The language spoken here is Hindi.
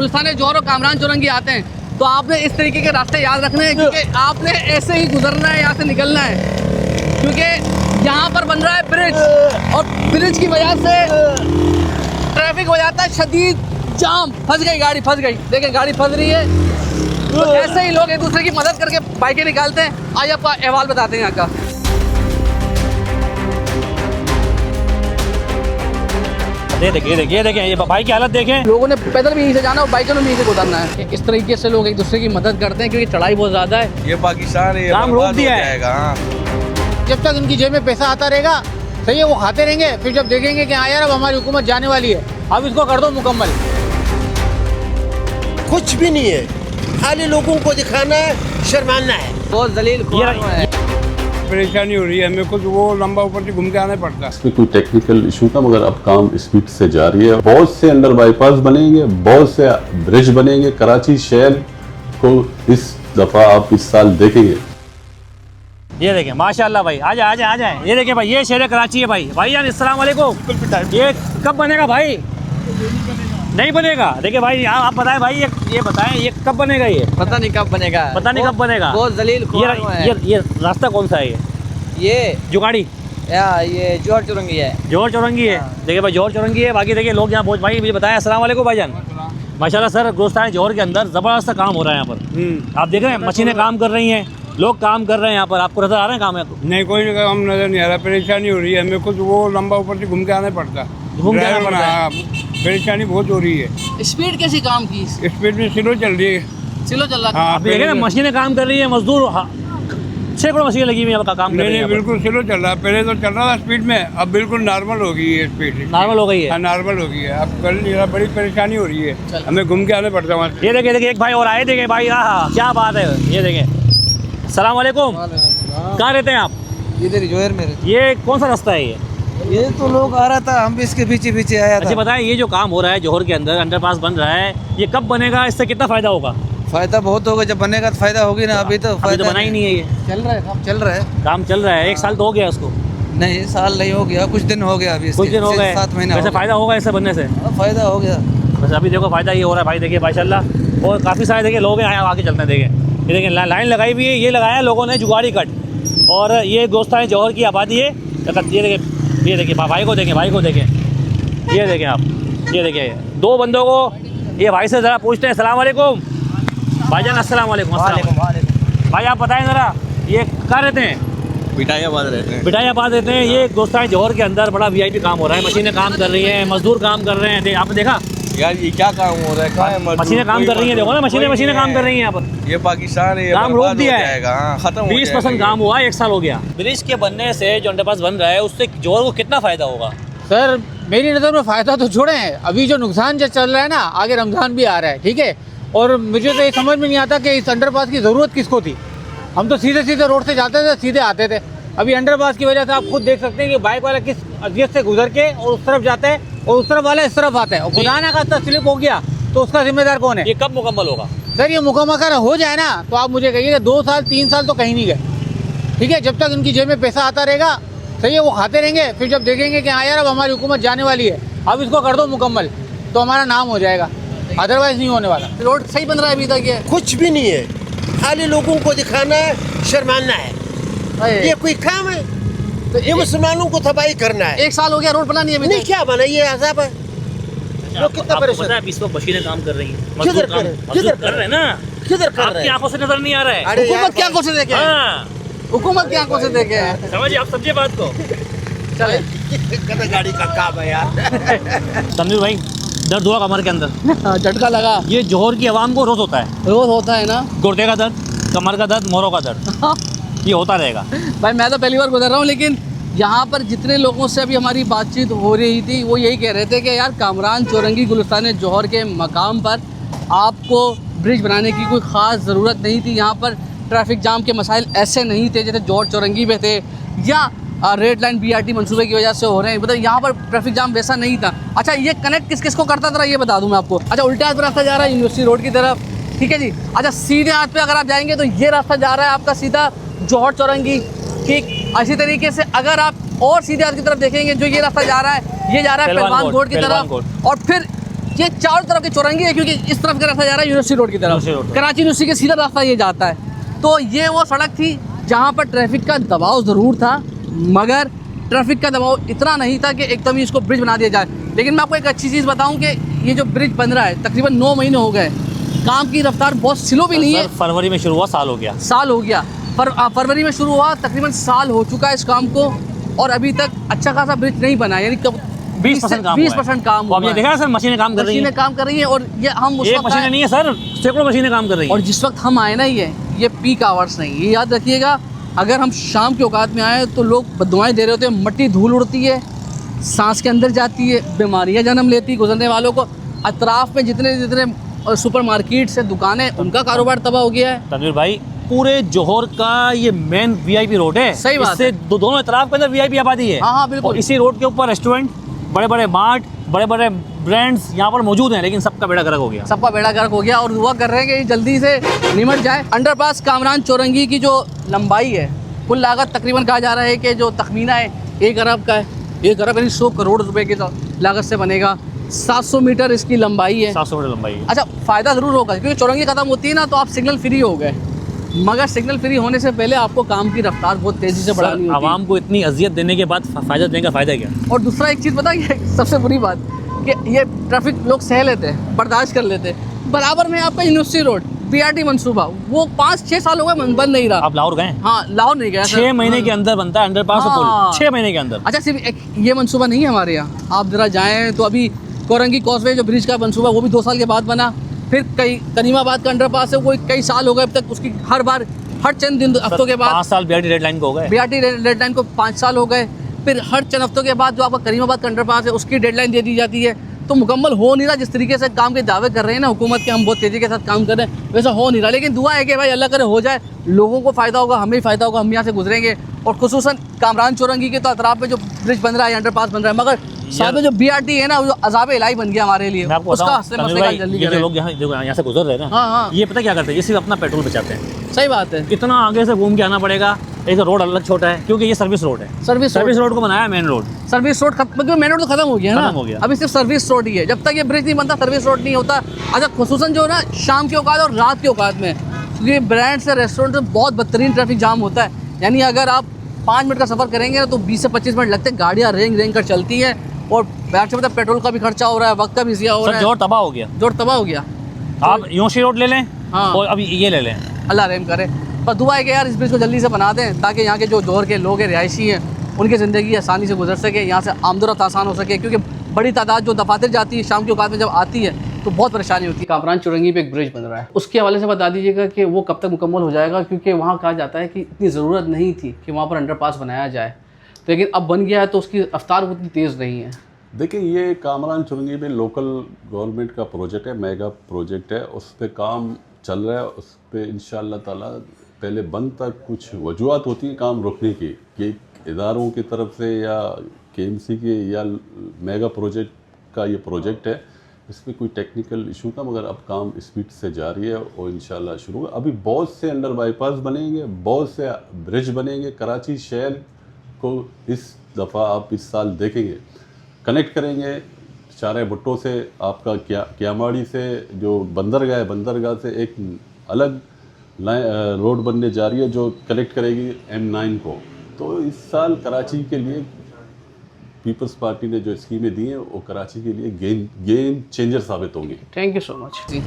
गुलिस्तान जौहर और कामरान चौरंगी आते हैं तो आपने इस तरीके के रास्ते याद रखने हैं, क्योंकि आपने ऐसे ही गुजरना है, यहाँ से निकलना है, क्योंकि यहाँ पर बन रहा है ब्रिज और ब्रिज की वजह से ट्रैफिक हो जाता है शदीद जाम। फंस गई गाड़ी, फंस गई, देखें गाड़ी फंस रही है। तो ऐसे ही लोग एक दूसरे की मदद करके बाइकें निकालते हैं। आज आपका अहवाल बताते हैं यहाँ का। ये देखें ये भाई की हालत देखें। लोगों ने पैदल भी यहीं से जाना और बाइकों में यहीं से गुजरना है। इस तरीके से लोग एक दूसरे की मदद करते हैं क्योंकि चढ़ाई बहुत ज़्यादा है। ये पाकिस्तान है, काम रोक दिया है। जब तक उनकी जेब में पैसा आता रहेगा सही है, वो खाते रहेंगे। फिर जब देखेंगे कि हाँ यार अब हमारी हुकूमत जाने वाली है, अब इसको कर दो मुकम्मल। कुछ भी नहीं है, खाली लोगों को दिखाना है, शर्माना है। बहुत जलील परेशानी हो रही है हमें, कुछ वो लंबा ऊपर से घूम के आना पड़ता है। इसमें कोई टेक्निकल इशू था, मगर अब काम स्पीड से जा रही है। बहुत से अंडर बाईपास बनेंगे, बहुत से ब्रिज बनेंगे। कराची शहर को इस दफा आप इस साल देखेंगे। ये देखें माशाल्लाह भाई, आ जाए। ये देखें भाई, ये शहर कराची है भाई जान। अस्सलाम वालेकुम। ये कब बनेगा भाई? नहीं बनेगा। देखिए भाई आप बताएं भाई, ये बताएं ये कब बनेगा? ये पता नहीं कब बनेगा, कब बनेगा। बहुत जलील ये रास्ता कौन सा है? ये जो गाड़ी ये जौहर चौरंगी है। जौहर चौरंगी है। देखिए भाई जौहर चौरंगी है। बाकी देखिए लोग यहाँ भाई मुझे बताया। अस्सलाम वालेकुम भाईजान। माशाल्लाह सर, गुलिस्तान जौहर के अंदर ज़बरदस्त काम हो रहा है यहाँ पर। आप देख रहे हैं मशीनें काम कर रही हैं, लोग काम कर रहे हैं यहाँ पर। आपको नजर आ रहे हैं काम है? नहीं, कोई काम नजर नहीं आ रहा। परेशानी हो रही है हमें, कुछ वो लंबा ऊपर से घूम के आना पड़ता है। परेशानी बहुत हो रही है। स्पीड कैसी काम की? स्पीड में स्लो चल रही है, स्लो चल रहा है। हाँ, आप देख रहे हैं मशीनें काम कर रही है, मजदूर सैकड़ों मशीनें लगी हुई है काम कर रही है। बिल्कुल स्लो चल रहा है। पहले तो चल रहा था स्पीड में, अब बिल्कुल नॉर्मल हो गई है स्पीड। नॉर्मल हो गई है। हाँ नॉर्मल हो गई है। अब कल बड़ी परेशानी हो रही है, हमें घूम के आना पड़ता है वहाँ। ये देखिए एक भाई और आए, देखें भाई क्या बात है। ये देखें। सलाम वालेकुम। कहाँ रहते हैं आप? इधर जौहर में। ये कौन सा रास्ता है? ये तो लोग आ रहा था, हम भी इसके पीछे आया था। अच्छा बताएं, ये जो काम हो रहा है जौहर के अंदर अंडरपास बन रहा है, ये कब बनेगा? इससे कितना फायदा होगा? फायदा बहुत होगा, जब बनेगा तो फायदा होगी ना। अभी तो बना ही नहीं है। ये चल रहा है, काम चल रहा है। एक साल तो हो गया उसको? नहीं, साल नहीं हो गया, कुछ दिन हो गया। अभी कुछ दिन हो गए, 7 महीना। वैसे फायदा होगा इससे बनने से? फायदा हो गया। बस अभी देखो फायदा ये हो रहा है भाई। देखिए माशाल्लाह, और काफ़ी सारे देखिए लोग हैं आगे चलते हैं। देखें ये देखें लाइन लगाई हुई है। ये लगाया लोगों ने जुगाड़ी कट, और ये गुलिस्तान जौहर की आबादी है। ये देखिए भाई को देखें। ये देखें आप, ये देखिए दो बंदों को। ये भाई से ज़रा पूछते हैं। सलाम वालेकुम भाईजान। अस्सलाम वालेकुम। भाई आप बताएं ज़रा, ये कहाँ रहते हैं? बिटायाबाद रहते हैं। ये गुलिस्तान जौहर के अंदर बड़ा VIP काम हो रहा है। मशीनें काम कर रही हैं, मजदूर काम कर रहे हैं। आपने देखा यार ये क्या काम हो रहा है? कहाँ है मशीनें काम कर रही हैं? देखो ना, मशीनें काम कर रही हैं यहाँ पर। ये पाकिस्तान है, काम रोक दिया है। खत्म 20% काम हुआ, 1 साल हो गया। ब्रिज के बनने से जो अंडरपास बन रहा है उससे जौहर को कितना फायदा होगा? सर मेरी नज़र में फ़ायदा तो छोड़ें, अभी जो नुकसान जो चल रहा है ना, आगे रमज़ान भी आ रहा है, ठीक है। और मुझे तो ये समझ में नहीं आता कि इस अंडरपास की ज़रूरत किसको थी। हम तो सीधे रोड से जाते थे, सीधे आते थे। अभी अंडरपास की वजह से आप खुद देख सकते हैं कि बाइक वाला किस अजियत से गुजर के और उस तरफ जाता है, और उस तरफ वाला इस तरफ आता है, और खुदा ना खास्ता स्लिप हो गया तो उसका जिम्मेदार कौन है? ये कब मुकम्मल होगा? सर ये मुकम्मल अगर हो जाए ना तो आप मुझे कहिए 2 साल 3 साल तो कहीं नहीं गए, ठीक है। जब तक उनकी जेब में पैसा आता रहेगा सही है, वो खाते रहेंगे। फिर जब देखेंगे कि हाँ यार अब हमारी हुकूमत जाने वाली है, अब इसको कर दो मुकम्मल, तो हमारा नाम हो जाएगा, अदरवाइज नहीं होने वाला। रोड सही बन रहा है अभी तक? ये कुछ भी नहीं है, खाली लोगों को दिखाना है, शर्माना है। ये कोई काम है? तो ये मुसलमानों को तबाही करना है। 1 साल हो गया, रोड बना नहीं है अभी नहीं, क्या बना? ये अज़ाब है। लोग कितना परेशान है। इस वक्त मशीनें काम कर रही हैं, किधर कर रहे हैं ना? किधर कर रहे आपकी हैं? आंखों से नजर नहीं आ रहा है। हुकूमत क्या आंखों से देखे? हुकूमत क्या आंखों से देखे? समझिए आप, समझिए बात को। चले गाड़ी का काम है यार। तनवीर भाई, दर्द हुआ कमर के अंदर? झटका लगा। ये जौहर की आवाम को रोज होता है। रोज होता है ना? गुर्दे का दर्द, कमर का दर्द, मोरों का दर्द, ये होता रहेगा। भाई मैं तो पहली बार गुजर रहा हूँ, लेकिन यहाँ पर जितने लोगों से अभी हमारी बातचीत हो रही थी वो यही कह रहे थे कि यार कामरान चौरंगी गुलिस्तान जौहर के मकाम पर आपको ब्रिज बनाने की कोई ख़ास ज़रूरत नहीं थी। यहाँ पर ट्रैफिक जाम के मसाइल ऐसे नहीं थे जैसे जौहर चौरंगी में थे, या रेड लाइन BRT मनसूबे की वजह से हो रहे हैं। मतलब यहाँ पर ट्रैफिक जाम वैसा नहीं था। अच्छा ये कनेक्ट किस किस को करता था ये बता दूँ मैं आपको। अच्छा उल्टे हाथ पर रास्ता जा रहा है यूनिवर्सिटी रोड की तरफ, ठीक है जी। अच्छा सीधे हाथ पे अगर आप जाएंगे तो ये रास्ता जा रहा है आपका सीधा जौहर चौरंगी, ठीक। इसी तरीके से अगर आप और सीधे हाथ की तरफ देखेंगे जो ये रास्ता जा रहा है, ये जा रहा है पहलवान कोट की तरफ, और फिर ये चारों तरफ की चौरंगी है, क्योंकि इस तरफ का रास्ता जा रहा है यूनिवर्सिटी रोड की यूनिवर्सिटी तरफ, रोड। कराची यूनिवर्सिटी के सीधा रास्ता ये जाता है। तो ये वो सड़क थी जहाँ पर ट्रैफिक का दबाव ज़रूर था, मगर ट्रैफिक का दबाव इतना नहीं था कि एकदम ही इसको ब्रिज बना दिया जाए। लेकिन मैं आपको एक अच्छी चीज़ बताऊं कि ये जो ब्रिज बन रहा है तकरीबन 9 महीने हो गए, काम की रफ्तार बहुत स्लो भी नहीं है। सर, फरवरी में शुरू हुआ, साल हो गया। साल हो गया, फरवरी में शुरू हुआ, तकरीबन साल हो चुका है इस काम को, और अभी तक अच्छा खासा ब्रिज नहीं बना, यानी 20% काम 20% काम हुआ है। अब ये देखा है सर, मशीनें काम कर रही हैं। मशीनें काम कर रही हैं, और ये हम उस एक वक्त मशीनें नहीं है सर, सैकड़ों मशीनें काम कर रही हैं। और जिस वक्त हम आए ना, ये पीक आवर्स नहीं, ये याद रखिएगा। अगर हम शाम के औकात में आए तो लोग बददुआएं दे रहे होते हैं, मट्टी धूल उड़ती है, सांस के अंदर जाती है, बीमारियां जन्म लेती है गुजरने वालों को। अतराफ में जितने सुपर मार्केट से दुकानें, उनका कारोबार तबाह हो गया है। तनवीर भाई, पूरे जौहर का ये मेन वीआईपी रोड है। सही बात इससे दोनों तरफ के अंदर वीआईपी आबादी है। हाँ, बिल्कुल। और इसी रोड के ऊपर रेस्टोरेंट, बड़े बड़े मार्ट, बड़े बड़े ब्रांड्स यहाँ पर मौजूद हैं, लेकिन सबका बेड़ा गर्क हो गया। सबका बेड़ा गर्क हो गया, और दुआ कर रहे हैं कि ये जल्दी से निमट जाए। अंडरपास कामरान चौरंगी की जो लंबाई है, कुल लागत तकरीबन कहा जा रहा है कि जो तखमीना है 1 अरब का है। 1 अरब यानी 100 करोड़ रुपए की लागत से बनेगा। 700 मीटर इसकी लंबाई है। 700 मीटर लंबाई है। अच्छा, फ़ायदा ज़रूर होगा, क्योंकि चौरंगी ख़त्म होती है ना तो आप सिग्नल फ्री हो गए, मगर सिग्नल फ्री होने से पहले आपको काम की रफ्तार बहुत तेज़ी से बढ़ानी होती है। आवाम को इतनी अजियत देने के बाद फ़ायदा देने का फ़ायदा क्या? और दूसरा एक चीज़ पता है, सबसे बुरी बात कि ये ट्रैफिक लोग सह लेते हैं, बर्दाश्त कर लेते हैं। बराबर में आपका यूनिवर्सिटी रोड बीआरटी मनसूबा, वो 5-6 साल हो गए बन नहीं रहा। आप लाहौर गए? हाँ, लाहौर नहीं गया। 6 महीने के अंदर बनता है अंडरपास हाँ। पुल, 6 महीने के अंदर। अच्छा, सिर्फ ये मनसूबा नहीं है हमारे यहाँ, आप ज़रा जाएँ तो अभी कोरंगी कॉसवे जो ब्रिज का मनसूबा, वो भी 2 साल के बाद बना। फिर कई करीमाबाद का अंडरपास है, वो कई साल हो गए अब तक, उसकी हर चंद दिन हफ्तों के बाद 5 साल बीआरटी रेड लाइन को हो गए। बीआरटी रेड लाइन को 5 साल हो गए। फिर हर चंद हफ्तों के बाद जो आपका करीमाबाद का अंडरपास है, उसकी डेडलाइन दे दी जाती है। तो मुकम्मल हो नहीं रहा। जिस तरीके से काम के दावे कर रहे हैं ना हुकूमत के, हम बहुत तेज़ी के साथ काम कर रहे हैं, वैसा हो नहीं रहा। लेकिन दुआ है कि भाई अल्लाह करे हो जाए, लोगों को फ़ायदा होगा, हमें फ़ायदा होगा, हम यहाँ से गुजरेंगे। और खुसूसन कामरान चौरंगी के तो अतराफ में जो ब्रिज बन रहा है, अंडरपास बन रहा है, मगर साथ में जो बीआरटी है ना, वो अजाब इलाही बन गया हमारे लिए। मैं आपको उसका बताऊं, हंसने तनवीर मसले का भाई, जल्दी ये जो करें। लोग यहाँ से गुजर रहे हैं ना, हाँ। ये पता क्या करते हैं, ये सिर्फ अपना पेट्रोल बचाते हैं। सही बात है। कितना आगे से घूम के आना पड़ेगा। एक तो रोड अलग छोटा है, क्योंकि ये सर्विस रोड है। सर्विस रोड को बनाया मेन रोड। सर्विस रोड क्योंकि मेन रोड तो खत्म हो गया ना, खत्म हो गया। अभी सिर्फ सर्विस रोड ही है। जब तक ये ब्रिज नहीं बनता सर्विस रोड नहीं होता। अच्छा, खुसूसन जो ना शाम के औकात और रात के औकात में, क्योंकि ब्रांड से रेस्टोरेंट में बहुत बदतरीन ट्रैफिक जाम होता है। यानी अगर आप 5 मिनट का सफ़र करेंगे ना तो 20 से 25 मिनट लगते हैं। गाड़ियाँ रेंग कर चलती हैं, और बैठ से मतलब पेट्रोल का भी खर्चा हो रहा है, वक्त का भी ज़िया हो रहा है। जोर तबाह हो गया। जोर तबाह हो गया। आप यूनिवर्सिटी रोड ले लें, हाँ। और अभी ये ले लें। अल्लाह रहम करे। पर दुआ है कि यार इस ब्रिज को जल्दी से बना दें, ताकि यहाँ के जो जौहर के लोग हैं, रिहायशी हैं, उनकी ज़िंदगी आसानी से गुजर सके, यहाँ से आमदोरफ्त आसान हो सके। क्योंकि बड़ी तादाद जो दफातर जाती है शाम के औकात में जब आती है तो बहुत परेशानी होती है। कामरान चौरंगी पे एक ब्रिज बन रहा है, उसके हवाले से बता दीजिएगा कि वो कब तक मुकम्मल हो जाएगा, क्योंकि वहाँ कहा जाता है कि इतनी ज़रूरत नहीं थी कि वहाँ पर अंडरपास बनाया जाए, लेकिन अब बन गया है तो उसकी रफ्तार उतनी तेज़ नहीं है। देखिए, ये कामरान चुरंगी में लोकल गवर्नमेंट का प्रोजेक्ट है, मेगा प्रोजेक्ट है, उस पर काम चल रहा है। उस पर इंशाअल्लाह ताला पहले बंद तक कुछ वजूहत होती हैं काम रुकने की, कि इदारों की तरफ से या केएमसी के या मेगा प्रोजेक्ट का ये प्रोजेक्ट है, इसमें कोई टेक्निकल इशू था, मगर अब काम स्पीड से जारी है और इंशाअल्लाह शुरू होगा। अभी बहुत से अंडर बाईपास बनेंगे, बहुत से ब्रिज बनेंगे। कराची शहर को इस दफ़ा आप इस साल देखेंगे, कनेक्ट करेंगे चारे भुट्टो से, आपका क्यामाड़ी से जो बंदरगाह है, बंदरगाह से एक अलग रोड बनने जा रही है जो कनेक्ट करेगी M9 को। तो इस साल कराची के लिए पीपल्स पार्टी ने जो स्कीमें दी हैं वो कराची के लिए गेम चेंजर साबित होंगी। Thank you so much ji.